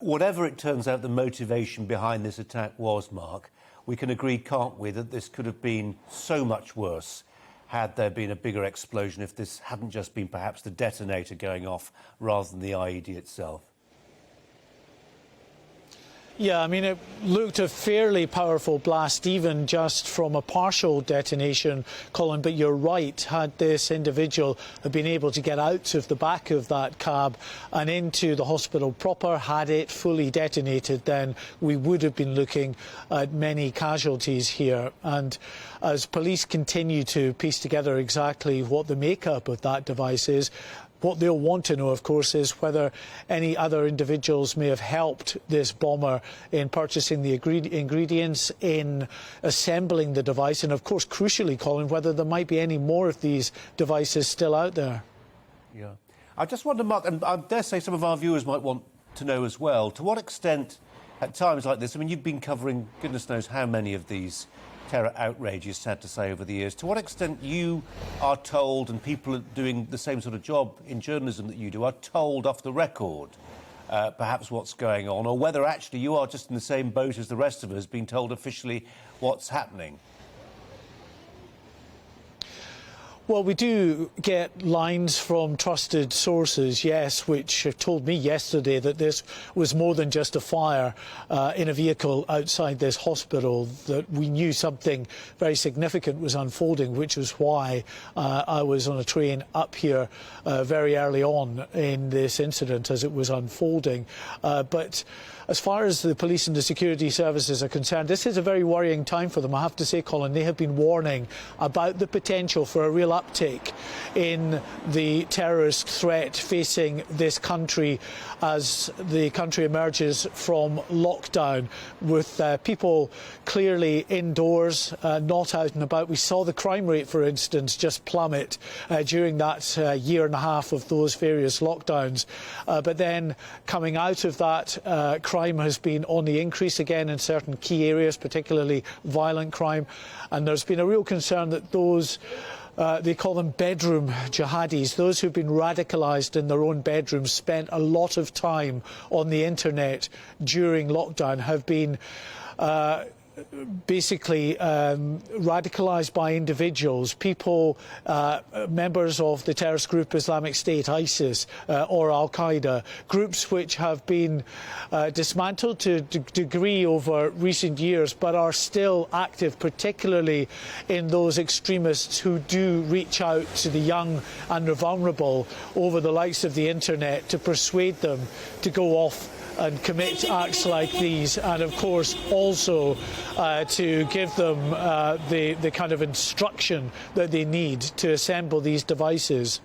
Whatever it turns out the motivation behind this attack was, Mark, we can agree, can't we, that this could have been so much worse had there been a bigger explosion if this hadn't just been perhaps the detonator going off rather than the IED itself. Yeah, I mean, it looked a fairly powerful blast, even just from a partial detonation, Colin, but you're right. Had this individual been able to get out of the back of that cab and into the hospital proper, had it fully detonated, then we would have been looking at many casualties here. And as police continue to piece together exactly what the makeup of that device is, what they'll want to know, of course, is whether any other individuals may have helped this bomber in purchasing the ingredients, in assembling the device, and, of course, crucially, Colin, whether there might be any more of these devices still out there. Yeah. I just wonder, Mark, and I dare say some of our viewers might want to know as well, to what extent, at times like this, I mean, you've been covering goodness knows how many of these terror outrages, sad to say, over the years. To what extent you are told, and people doing the same sort of job in journalism that you do, are told off the record perhaps what's going on, or whether actually you are just in the same boat as the rest of us, being told officially what's happening? Well, we do get lines from trusted sources, yes, which told me yesterday that this was more than just a fire in a vehicle outside this hospital, that we knew something very significant was unfolding, which was why I was on a train up here very early on in this incident as it was unfolding. But as far as the police and the security services are concerned, this is a very worrying time for them. I have to say, Colin, they have been warning about the potential for a real uptake in the terrorist threat facing this country as the country emerges from lockdown, with people clearly indoors, not out and about. We saw the crime rate, for instance, just plummet during that year and a half of those various lockdowns. But then coming out of that, crime has been on the increase again in certain key areas, particularly violent crime. And there's been a real concern that those they call them bedroom jihadis, those who've been radicalised in their own bedrooms, spent a lot of time on the internet during lockdown, have been basically radicalised by individuals, people, members of the terrorist group Islamic State, ISIS, or Al-Qaeda, groups which have been dismantled to a degree over recent years, but are still active, particularly in those extremists who do reach out to the young and the vulnerable over the likes of the internet to persuade them to go off and commit acts like these, and of course also to give them the kind of instruction that they need to assemble these devices.